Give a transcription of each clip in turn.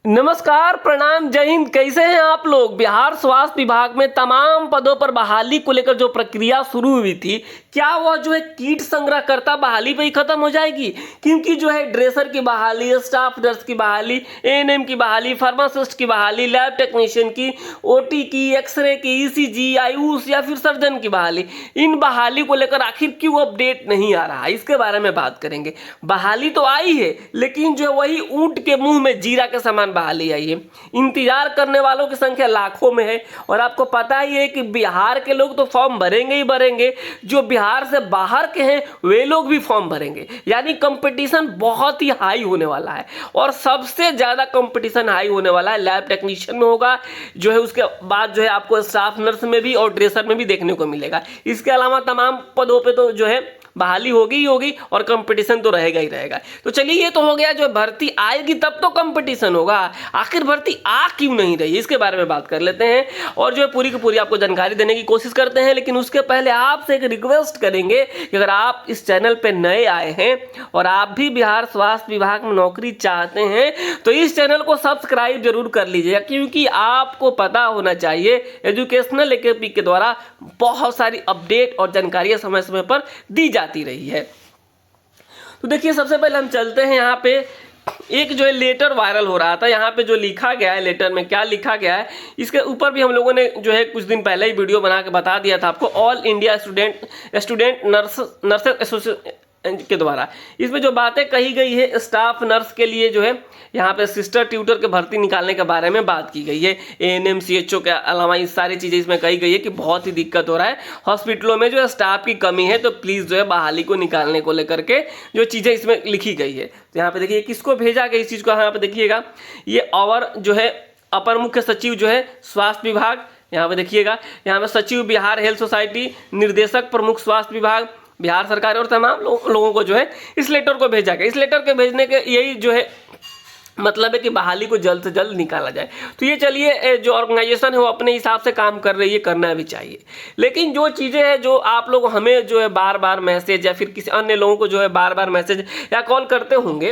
नमस्कार, प्रणाम, जय हिंद। कैसे हैं आप लोग। बिहार स्वास्थ्य विभाग में तमाम पदों पर बहाली को लेकर जो प्रक्रिया शुरू हुई थी, क्या वह जो है कीट संग्रहकर्ता बहाली पे ही खत्म हो जाएगी? क्योंकि जो है ड्रेसर की बहाली, स्टाफ नर्स की बहाली, एएनएम की बहाली, फार्मासिस्ट की बहाली, लैब टेक्नीशियन की, ओटी की, एक्सरे की, ईसीजी, आयुष या फिर सर्जन की बहाली, इन बहाली को लेकर आखिर क्यों अपडेट नहीं आ रहा, इसके बारे में बात करेंगे। बहाली तो आई है, लेकिन जो है वही ऊंट के मुंह में जीरा के समान बहाली आई है। इंतजार करने वालों की संख्या लाखों में है। और आपको पता ही है कि बिहार के लोग तो फॉर्म भरेंगे ही भरेंगे, जो बिहार से बाहर के हैं वे लोग भी फॉर्म भरेंगे। यानी कंपटीशन बहुत ही हाई होने वाला है। और सबसे ज्यादा कंपटीशन हाई होने वाला है लैब टेक्नीशियन में होगा, जो है उसके बाद जो है आपको स्टाफ नर्स में भी और ड्रेसर में भी देखने को मिलेगा। इसके अलावा तमाम पदों पे तो जो है बहाली होगी ही होगी और कंपटीशन तो रहेगा ही रहेगा। तो चलिए, ये तो हो गया, जो भर्ती आएगी तब तो कंपटीशन होगा। आखिर भर्ती आ क्यों नहीं रही, इसके बारे में बात कर लेते हैं और जो है पूरी की पूरी आपको जानकारी देने की कोशिश करते हैं। लेकिन उसके पहले आपसे एक रिक्वेस्ट करेंगे कि अगर आप इस चैनल पे नए आए हैं और आप भी बिहार स्वास्थ्य विभाग में नौकरी चाहते हैं तो इस चैनल को सब्सक्राइब जरूर कर लीजिएगा, क्योंकि आपको पता होना चाहिए एजुकेशनल एकेडमी के द्वारा बहुत सारी अपडेट और जानकारियां समय समय पर दी जाती रही है। तो देखिए, सबसे पहले हम चलते हैं, यहाँ पे एक जो है लेटर वायरल हो रहा था। यहाँ पे जो लिखा गया है, लेटर में क्या लिखा गया है, इसके ऊपर भी हम लोगों ने जो है कुछ दिन पहले ही वीडियो बना के बता दिया था आपको। All India student nurses association के द्वारा इसमें जो बातें कही गई है, स्टाफ नर्स के लिए जो है यहाँ पे सिस्टर ट्यूटर के भर्ती निकालने के बारे में बात की गई है। एएनएम सीएचओ के अलावा ये सारी चीज़ें इसमें कही गई है कि बहुत ही दिक्कत हो रहा है हॉस्पिटलों में, जो है स्टाफ की कमी है, तो प्लीज़ जो है बहाली को निकालने को लेकर के जो चीज़ें इसमें लिखी गई है। तो यहाँ पे देखिए किसको भेजा गया इस चीज़ को, यहाँ पे देखिएगा, ये और जो है अपर मुख्य सचिव जो है स्वास्थ्य विभाग, यहाँ पे देखिएगा, यहाँ पे सचिव बिहार हेल्थ सोसाइटी, निर्देशक प्रमुख स्वास्थ्य विभाग बिहार सरकार और तमाम लोगों को जो है इस लेटर को भेजा गया। इस लेटर के भेजने के यही जो है मतलब है कि बहाली को जल्द से जल्द निकाला जाए। तो ये चलिए, जो ऑर्गेनाइजेशन है वो अपने हिसाब से काम कर रही है, करना भी चाहिए। लेकिन जो चीज़ें हैं, जो आप लोग हमें जो है बार बार मैसेज या फिर किसी अन्य लोगों को जो है बार बार मैसेज या कॉल करते होंगे,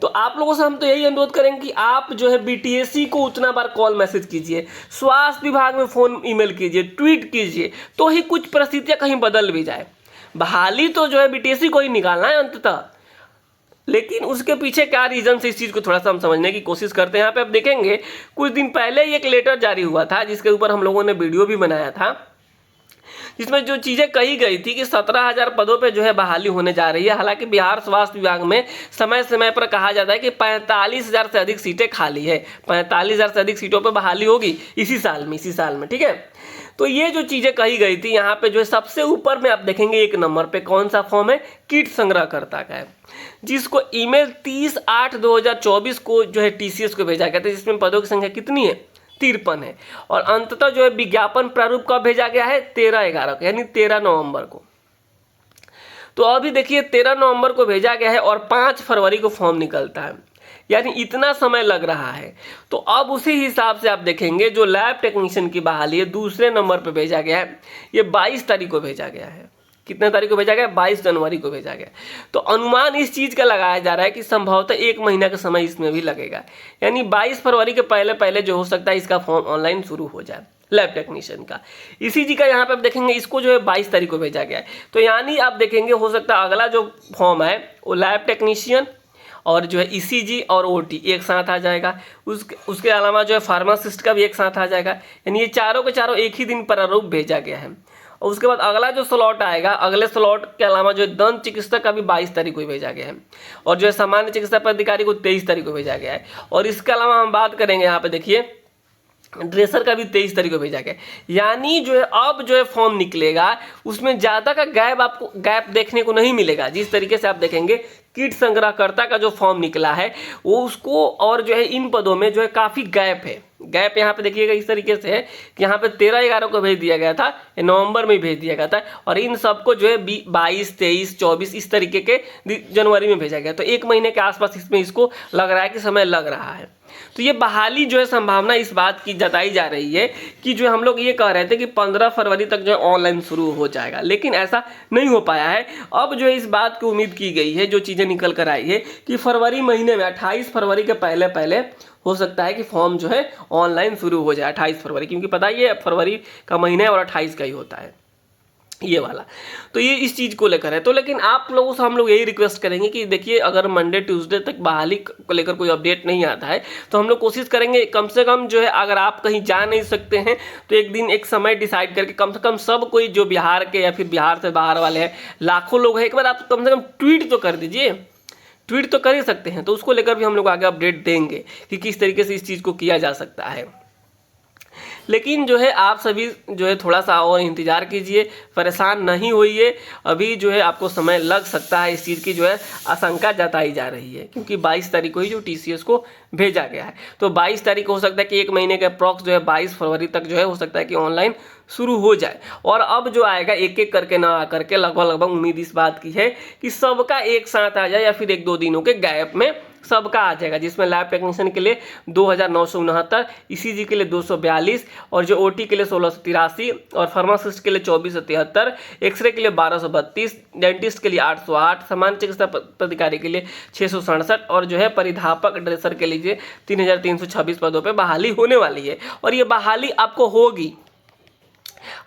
तो आप लोगों से हम तो यही अनुरोध करेंगे कि आप जो है बीटीएससी को उतना बार कॉल मैसेज कीजिए, स्वास्थ्य विभाग में फ़ोन ईमेल कीजिए, ट्वीट कीजिए, तो ही कुछ परिस्थितियाँ कहीं बदल भी जाए। बहाली तो जो है बीटीएससी को ही निकालना है अंततः, लेकिन उसके पीछे क्या रीजन है, इस चीज़ को थोड़ा सा हम समझने की कोशिश करते हैं। यहाँ पे आप देखेंगे कुछ दिन पहले ही एक लेटर जारी हुआ था, जिसके ऊपर हम लोगों ने वीडियो भी बनाया था, जिसमें जो चीज़ें कही गई थी कि 17,000 पदों पे जो है बहाली होने जा रही है। हालांकि बिहार स्वास्थ्य विभाग में समय समय पर कहा जाता है कि 45,000 से अधिक सीटें खाली है, 45,000 से अधिक सीटों पे बहाली होगी इसी साल में, ठीक है। तो ये जो चीज़ें कही गई थी, यहाँ पे जो है सबसे ऊपर में आप देखेंगे एक नंबर पे कौन सा फॉर्म है, कीट संग्रहकर्ता का है, जिसको ईमेल 30/8/2024 को जो है टीसीएस को भेजा गया था, जिसमें पदों की संख्या कितनी है, 53 है। और अंततः जो है विज्ञापन प्रारूप कब भेजा गया है, 13/11 को, यानी 13 नवंबर को। तो अभी देखिए 13 नवंबर को भेजा गया है और 5 फरवरी को फॉर्म निकलता है, यानी इतना समय लग रहा है। तो अब उसी हिसाब से आप देखेंगे जो लैब टेक्नीशियन की बहाली है दूसरे नंबर पर भेजा गया है, ये 22 तारीख को भेजा गया है। कितने तारीख को भेजा गया, 22 जनवरी को भेजा गया। तो अनुमान इस चीज़ का लगाया जा रहा है कि संभवतः 1 महीना का समय इसमें भी लगेगा, यानी 22 फरवरी के पहले पहले जो हो सकता है इसका फॉर्म ऑनलाइन शुरू हो जाए लैब टेक्नीशियन का। ईसीजी का यहाँ पे आप देखेंगे, इसको जो है 22 तारीख को भेजा गया है। तो यानी आप देखेंगे हो सकता है अगला जो फॉर्म है वो लैब टेक्नीशियन और जो है ईसीजी और ओटी एक साथ आ जाएगा। उसके अलावा जो है फार्मासिस्ट का भी एक साथ आ जाएगा, यानी ये चारों के चारों एक ही दिन प्रारूप भेजा गया है। और उसके बाद अगला जो स्लॉट आएगा, अगले स्लॉट के अलावा जो दंत चिकित्सक का भी 22 तारीख को भेजा गया है, और जो है सामान्य चिकित्सा पदाधिकारी को 23 तारीख को भेजा गया है। और इसके अलावा हम बात करेंगे यहाँ पे देखिए ड्रेसर का भी 23 तारीख को भेजा गया। यानी जो है अब जो है फॉर्म निकलेगा उसमें ज़्यादा का आपको गैप देखने को नहीं मिलेगा। जिस तरीके से आप देखेंगे कीट संग्रहकर्ता का जो फॉर्म निकला है वो उसको, और जो है इन पदों में जो है काफ़ी गैप है। गैप यहाँ पे देखिएगा इस तरीके से है कि यहाँ पे 13/11 को भेज दिया गया था, नवंबर में भेज दिया गया था, और इन सबको जो है 22, 23, 24 इस तरीके के जनवरी में भेजा गया। तो 1 महीने के आसपास इसमें इसको लग रहा है कि समय लग रहा है। तो ये बहाली जो है संभावना इस बात की जताई जा रही है कि जो हम लोग ये कह रहे थे कि 15 फरवरी तक जो है ऑनलाइन शुरू हो जाएगा, लेकिन ऐसा नहीं हो पाया है। अब जो है इस बात की उम्मीद की गई है, जो चीज़ें निकल कर आई है कि फरवरी महीने में 28 फरवरी के पहले पहले हो सकता है कि फॉर्म जो है ऑनलाइन शुरू हो जाए 28 फरवरी, क्योंकि पता ही है फरवरी का महीना है और 28 का ही होता है ये वाला। तो ये इस चीज़ को लेकर है। तो लेकिन आप लोगों से हम लोग यही रिक्वेस्ट करेंगे कि देखिए, अगर मंडे ट्यूसडे तक बहाली को लेकर कोई अपडेट नहीं आता है तो हम लोग कोशिश करेंगे कम से कम जो है, अगर आप कहीं जा नहीं सकते हैं तो एक दिन एक समय डिसाइड करके कम से कम सब कोई जो बिहार के या फिर बिहार से बाहर वाले हैं, लाखों लोग हैं, एक बार आप कम से कम ट्वीट तो कर दीजिए। ट्वीट तो कर ही सकते हैं, तो उसको लेकर भी हम लोग आगे अपडेट देंगे कि किस तरीके से इस चीज़ को किया जा सकता है। लेकिन जो है आप सभी जो है थोड़ा सा और इंतज़ार कीजिए, परेशान नहीं होइए। अभी जो है आपको समय लग सकता है, इस चीज़ की जो है आशंका जताई जा रही है, क्योंकि 22 तारीख को ही जो TCS को भेजा गया है। तो 22 तारीख को हो सकता है कि एक महीने के अप्रॉक्स जो है 22 फरवरी तक जो है हो सकता है कि ऑनलाइन शुरू हो जाए। और अब जो आएगा एक एक करके ना आकर के लगभग उम्मीद इस बात की है कि सबका एक साथ आ जाए या फिर 1-2 दिनों के गैप में सबका आ जाएगा, जिसमें लैब टेक्नीशियन के लिए 2969, ECG के लिए 242 और जो OT के लिए 1683 और फार्मासिस्ट के लिए 2473, एक्सरे के लिए 1232, डेंटिस्ट के लिए 808, सामान्य चिकित्सा पदाधिकारी के लिए 667 और जो है परिधापक ड्रेसर के लिए 3326 पदों पर बहाली होने वाली है। और ये बहाली आपको होगी,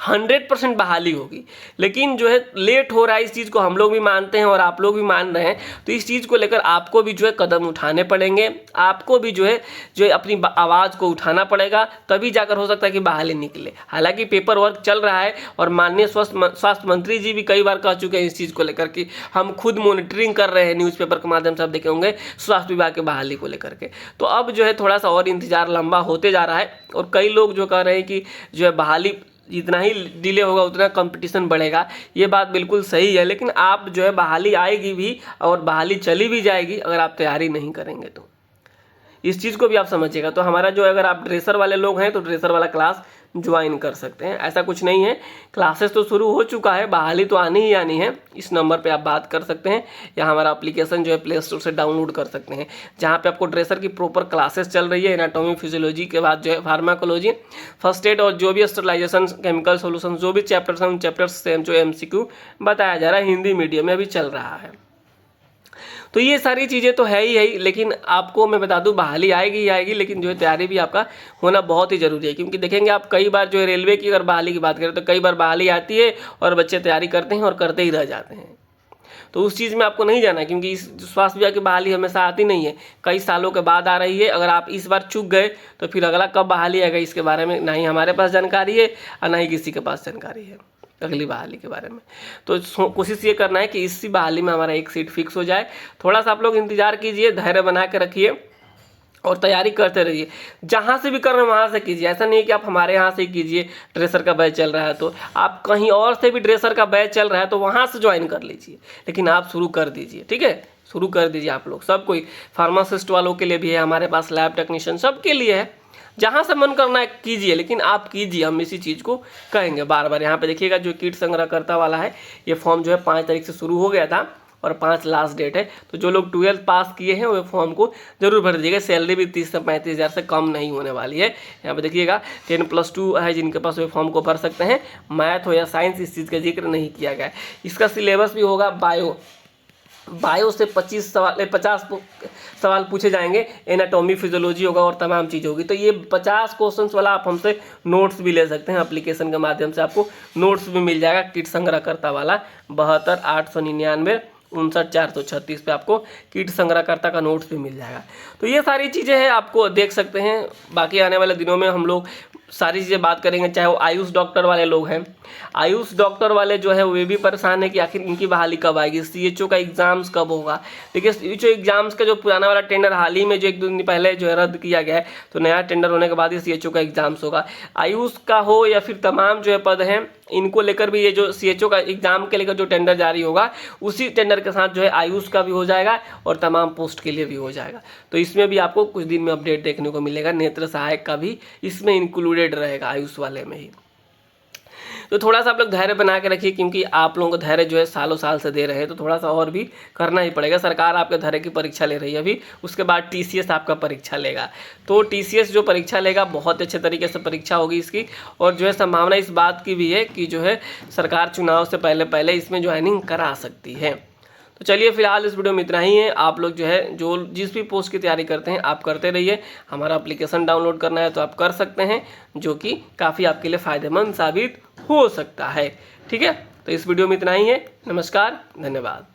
100% बहाली होगी। लेकिन जो है लेट हो रहा है, इस चीज़ को हम लोग भी मानते हैं और आप लोग भी मान रहे हैं। तो इस चीज़ को लेकर आपको भी जो है कदम उठाने पड़ेंगे, आपको भी जो है अपनी आवाज़ को उठाना पड़ेगा, तभी जाकर हो सकता है कि बहाली निकले। हालांकि पेपर वर्क चल रहा है और माननीय स्वास्थ्य मंत्री जी भी कई बार कह चुके हैं इस चीज़ को लेकर कि हम खुद मॉनिटरिंग कर रहे हैं, न्यूज़पेपर के माध्यम से आप देखे होंगे स्वास्थ्य विभाग के बहाली को लेकर के। तो अब जो है थोड़ा सा और इंतजार लंबा होते जा रहा है और कई लोग जो कह रहे हैं कि जो है बहाली जितना ही डिले होगा उतना कंपटीशन बढ़ेगा। ये बात बिल्कुल सही है, लेकिन आप जो है बहाली आएगी भी और बहाली चली भी जाएगी अगर आप तैयारी नहीं करेंगे तो। इस चीज़ को भी आप समझिएगा। तो हमारा जो अगर आप ड्रेसर वाले लोग हैं तो ड्रेसर वाला क्लास ज्वाइन कर सकते हैं, ऐसा कुछ नहीं है। क्लासेस तो शुरू हो चुका है, बहाली तो आनी ही आनी है। इस नंबर पे आप बात कर सकते हैं या हमारा एप्लीकेशन जो है प्ले स्टोर से डाउनलोड कर सकते हैं, जहाँ पे आपको ड्रेसर की प्रॉपर क्लासेस चल रही है। एनाटॉमी, फिजियोलॉजी के बाद जो है फार्माकोलॉजी, फर्स्ट एड और जो भी स्टरलाइजेशन, केमिकल सोल्यूशन, जो भी चैप्टर्स हैं उन चैप्टर्स से जो MCQ बताया जा रहा है, हिंदी मीडियम में अभी चल रहा है। तो ये सारी चीज़ें तो है ही, लेकिन आपको मैं बता दूं बहाली आएगी ही आएगी, लेकिन जो है तैयारी भी आपका होना बहुत ही ज़रूरी है। क्योंकि देखेंगे आप कई बार जो है रेलवे की अगर बहाली की बात करें तो कई बार बहाली आती है और बच्चे तैयारी करते हैं और करते ही रह जाते हैं। तो उस चीज़ में आपको नहीं जाना, क्योंकि इस स्वास्थ्य विभाग की बहाली हमेशा आती नहीं है, कई सालों के बाद आ रही है। अगर आप इस बार चूक गए तो फिर अगला कब बहाली आएगा इसके बारे में ना ही हमारे पास जानकारी है और ना ही किसी के पास जानकारी है अगली बहाली के बारे में। तो कोशिश ये करना है कि इसी बहाली में हमारा एक सीट फिक्स हो जाए। थोड़ा सा आप लोग इंतजार कीजिए, धैर्य बना के रखिए और तैयारी करते रहिए। जहाँ से भी कर रहे हैं वहाँ से कीजिए, ऐसा नहीं कि आप हमारे यहाँ से ही कीजिए। ड्रेसर का बैच चल रहा है तो आप कहीं और से भी ड्रेसर का बैच चल रहा है तो वहाँ से ज्वाइन कर लीजिए, लेकिन आप शुरू कर दीजिए, ठीक है? शुरू कर दीजिए आप लोग, सब कोई। फार्मासिस्ट वालों के लिए भी है हमारे पास, लैब टेक्नीशियन सबके लिए है। जहाँ से मन करना है कीजिए, लेकिन आप कीजिए, हम इसी चीज़ को कहेंगे बार बार। यहाँ पे देखिएगा जो किट संग्रहकर्ता वाला है, ये फॉर्म जो है 5 तारीख से शुरू हो गया था और 5 लास्ट डेट है। तो जो लोग 12th पास किए हैं वो फॉर्म को जरूर भर दीजिएगा। सैलरी भी 30 से 35 हज़ार से कम नहीं होने वाली है। यहाँ पे देखिएगा 10+2 है जिनके पास वो फॉर्म को भर सकते हैं। मैथ हो या साइंस, इस चीज़ का जिक्र नहीं किया गया है। इसका सिलेबस भी होगा बायो से 50 सवाल पूछे जाएंगे, एनाटॉमी, फिजियोलॉजी होगा और तमाम चीज़ होगी। तो ये 50 क्वेश्चंस वाला आप हमसे नोट्स भी ले सकते हैं। एप्लीकेशन के माध्यम से आपको नोट्स भी मिल जाएगा किट संग्रहकर्ता वाला। 72 899 59 436 पे आपको किट संग्रहकर्ता का नोट्स भी मिल जाएगा। तो ये सारी चीज़ें हैं, आपको देख सकते हैं। बाकी आने वाले दिनों में हम लोग सारी चीज़ें बात करेंगे। चाहे वो आयुष डॉक्टर वाले लोग हैं, आयुष डॉक्टर वाले जो है वे भी परेशान है कि आखिर इनकी बहाली कब आएगी, CHO का एग्ज़ाम्स कब होगा। देखिए CHO एग्ज़ाम्स का जो पुराना वाला टेंडर हाल ही में जो 1-2 दिन पहले जो है रद्द किया गया है, तो नया टेंडर होने के बाद ही CHO का एग्ज़ाम्स होगा। आयुष का हो या फिर तमाम जो है पद हैं, इनको लेकर भी ये जो CHO का एग्ज़ाम के लेकर जो टेंडर जारी होगा, उसी टेंडर के साथ जो है आयुष का भी हो जाएगा और तमाम पोस्ट के लिए भी हो जाएगा। तो इसमें भी आपको कुछ दिन में अपडेट देखने को मिलेगा। नेत्र सहायक का भी इसमें इंक्लूडेड रहेगा, आयुष वाले में ही। तो थोड़ा सा आप लोग धैर्य बना के रखिए, क्योंकि आप लोगों को धैर्य जो है सालों साल से दे रहे हैं, तो थोड़ा सा और भी करना ही पड़ेगा। सरकार आपके धैर्य की परीक्षा ले रही है अभी, उसके बाद TCS आपका परीक्षा लेगा। तो TCS जो परीक्षा लेगा बहुत अच्छे तरीके से परीक्षा होगी इसकी, और जो है संभावना इस बात की भी है कि जो है सरकार चुनाव से पहले पहले इसमें ज्वाइनिंग करा सकती है। तो चलिए फिलहाल इस वीडियो में इतना ही है। आप लोग जो है जो जिस भी पोस्ट की तैयारी करते हैं आप करते रहिए। हमारा एप्लीकेशन डाउनलोड करना है तो आप कर सकते हैं, जो कि काफ़ी आपके लिए फ़ायदेमंद साबित हो सकता है। ठीक है, तो इस वीडियो में इतना ही है। नमस्कार, धन्यवाद।